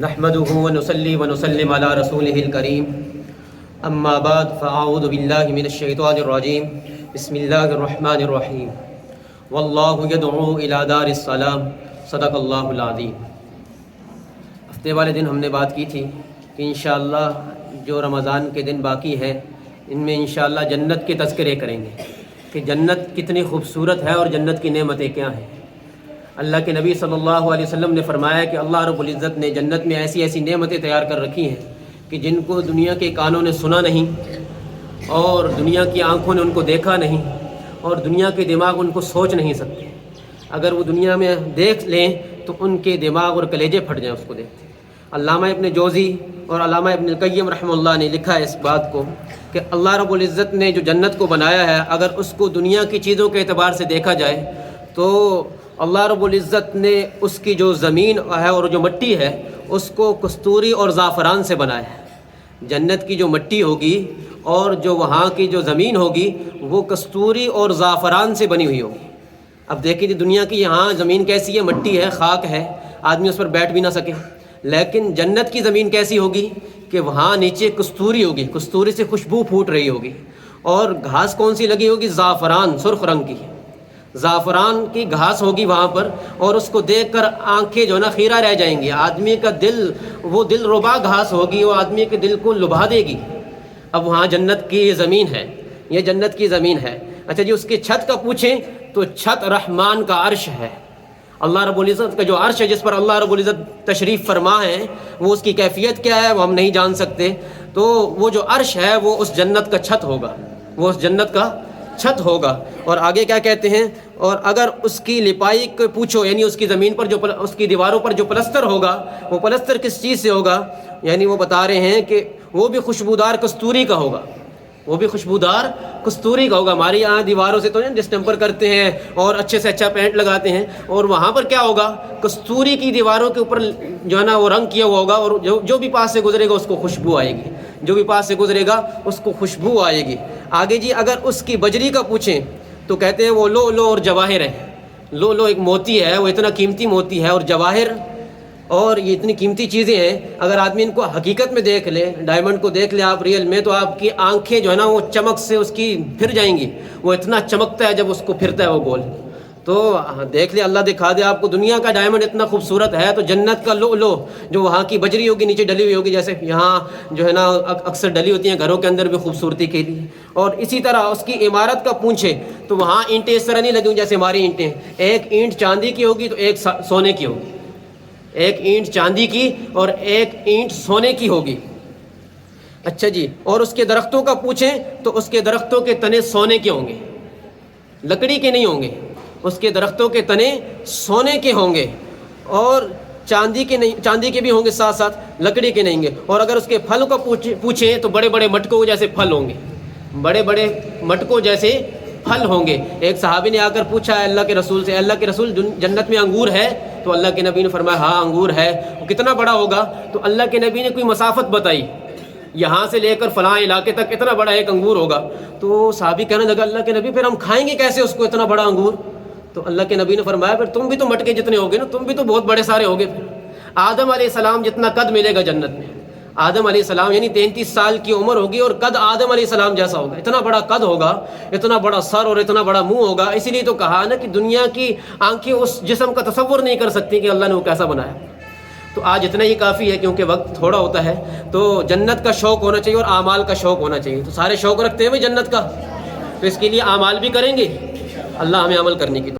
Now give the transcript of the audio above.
نحمده ونصلي ونسلم على رسوله الكريم اما بعد فاعوذ بالله من الشیطان الرجیم بسم اللہ الرحمن الرحیم واللہ یدعو الى دار السلام صدق اللہ العظیم۔ ہفتے والے دن ہم نے بات کی تھی کہ انشاءاللہ جو رمضان کے دن باقی ہیں ان میں انشاءاللہ جنت کے تذکرے کریں گے کہ جنت کتنی خوبصورت ہے اور جنت کی نعمتیں کیا ہیں۔ اللہ کے نبی صلی اللہ علیہ وسلم نے فرمایا کہ اللہ رب العزت نے جنت میں ایسی ایسی نعمتیں تیار کر رکھی ہیں کہ جن کو دنیا کے کانوں نے سنا نہیں اور دنیا کی آنکھوں نے ان کو دیکھا نہیں اور دنیا کے دماغ ان کو سوچ نہیں سکتے۔ اگر وہ دنیا میں دیکھ لیں تو ان کے دماغ اور کلیجے پھٹ جائیں اس کو دیکھتے۔ علامہ ابن جوزی اور علامہ ابن القیم رحمہ اللہ نے لکھا ہے اس بات کو کہ اللہ رب العزت نے جو جنت کو بنایا ہے اگر اس کو دنیا کی چیزوں کے اعتبار سے دیکھا جائے تو اللہ رب العزت نے اس کی جو زمین ہے اور جو مٹی ہے اس کو کستوری اور زعفران سے بنایا ہے۔ جنت کی جو مٹی ہوگی اور جو وہاں کی جو زمین ہوگی وہ کستوری اور زعفران سے بنی ہوئی ہوگی۔ اب دیکھیے دنیا کی یہاں زمین کیسی ہے، مٹی ہے، خاک ہے، آدمی اس پر بیٹھ بھی نہ سکے، لیکن جنت کی زمین کیسی ہوگی کہ وہاں نیچے کستوری ہوگی، کستوری سے خوشبو پھوٹ رہی ہوگی، اور گھاس کون سی لگی ہوگی؟ زعفران، سرخ رنگ کی زعفران کی گھاس ہوگی وہاں پر، اور اس کو دیکھ کر آنکھیں جو ہے نا خیرہ رہ جائیں گی۔ آدمی کا دل، وہ دل ربا گھاس ہوگی، وہ آدمی کے دل کو لبھا دے گی۔ اب وہاں جنت کی زمین ہے، یہ جنت کی زمین ہے۔ اچھا جی، اس کی چھت کا پوچھیں تو چھت رحمان کا عرش ہے۔ اللہ رب العزت کا جو عرش ہے جس پر اللہ رب العزت تشریف فرما ہے، وہ اس کی کیفیت کیا ہے وہ ہم نہیں جان سکتے۔ تو وہ جو عرش ہے وہ اس جنت کا چھت ہوگا، وہ اس جنت کا چھت ہوگا۔ اور آگے کیا کہتے ہیں؟ اور اگر اس کی لپائی کو پوچھو، یعنی اس کی زمین پر جو اس کی دیواروں پر جو پلستر ہوگا وہ پلستر کس چیز سے ہوگا؟ یعنی وہ بتا رہے ہیں کہ وہ بھی خوشبودار کستوری کا ہوگا، وہ بھی خوشبودار کستوری کا ہوگا۔ ہماری یہاں دیواروں سے تو ڈسٹمپر کرتے ہیں اور اچھے سے اچھا پینٹ لگاتے ہیں، اور وہاں پر کیا ہوگا؟ کستوری کی دیواروں کے اوپر جو ہے نا وہ رنگ کیا ہوا ہوگا، اور جو بھی پاس سے گزرے گا اس کو خوشبو آئے گی، جو بھی پاس سے گزرے گا اس کو خوشبو آئے گی۔ آگے جی اگر اس کی بجری کا پوچھیں تو کہتے ہیں وہ لو اور جواہر ہے۔ لو ایک موتی ہے، وہ اتنا قیمتی موتی ہے، اور جواہر اور یہ اتنی قیمتی چیزیں ہیں، اگر آدمی ان کو حقیقت میں دیکھ لے، ڈائمنڈ کو دیکھ لے آپ ریئل میں، تو آپ کی آنکھیں جو ہے نا وہ چمک سے اس کی پھر جائیں گی۔ وہ اتنا چمکتا ہے جب اس کو پھرتا ہے وہ گول۔ تو دیکھ لے، اللہ دکھا دے آپ کو، دنیا کا ڈائمنڈ اتنا خوبصورت ہے تو جنت کا لو جو وہاں کی بجری ہوگی نیچے ڈلی ہوئی ہوگی، جیسے یہاں جو ہے نا اکثر ڈلی ہوتی ہیں گھروں کے اندر بھی خوبصورتی کے لیے۔ اور اسی طرح اس کی عمارت کا پوچھے تو وہاں اینٹیں اس طرح نہیں لگی ہوئی جیسے ہماری اینٹیں، ایک اینٹ چاندی کی ہوگی تو ایک سونے کی ہوگی، ایک اینٹ چاندی کی اور ایک اینٹ سونے کی ہوگی۔ اچھا جی، اور اس کے درختوں کا پوچھیں تو اس کے درختوں کے تنے سونے کے ہوں گے، لکڑی کے نہیں ہوں گے۔ اس کے درختوں کے تنے سونے کے ہوں گے، اور چاندی کے نہیں، چاندی کے بھی ہوں گے ساتھ ساتھ، لکڑی کے نہیں ہوں گے۔ اور اگر اس کے پھل کا پوچھیں تو بڑے بڑے مٹکوں جیسے پھل ہوں گے، بڑے بڑے مٹکوں جیسے پھل ہوں گے۔ ایک صحابی نے آ کر پوچھا ہے اللہ کے رسول سے، اللہ کے رسول جنت میں انگور ہے؟ تو اللہ کے نبی نے فرمایا ہاں انگور ہے۔ وہ کتنا بڑا ہوگا؟ تو اللہ کے نبی نے کوئی مسافت بتائی، یہاں سے لے کر فلاں علاقے تک اتنا بڑا ایک انگور ہوگا۔ تو صحابی کہنے لگا اللہ کے نبی پھر ہم کھائیں گے کیسے اس کو، اتنا بڑا انگور؟ تو اللہ کے نبی نے فرمایا پھر تم بھی تو مٹکے جتنے ہوگے نا، تم بھی تو بہت بڑے سارے ہوگے۔ پھر آدم علیہ السلام جتنا قد ملے گا جنت میں، آدم علیہ السلام یعنی 33 سال کی عمر ہوگی اور قد آدم علیہ السلام جیسا ہوگا، اتنا بڑا قد ہوگا، اتنا بڑا سر اور اتنا بڑا منہ ہوگا۔ اسی لیے تو کہا نا کہ دنیا کی آنکھیں اس جسم کا تصور نہیں کر سکتی کہ اللہ نے وہ کیسا بنایا۔ تو آج اتنا ہی کافی ہے کیونکہ وقت تھوڑا ہوتا ہے۔ تو جنت کا شوق ہونا چاہیے اور اعمال کا شوق ہونا چاہیے۔ تو سارے شوق رکھتے ہیں بھائی جنت کا، تو اس کے لیے اعمال بھی کریں گے۔ اللہ ہمیں عمل کرنے کی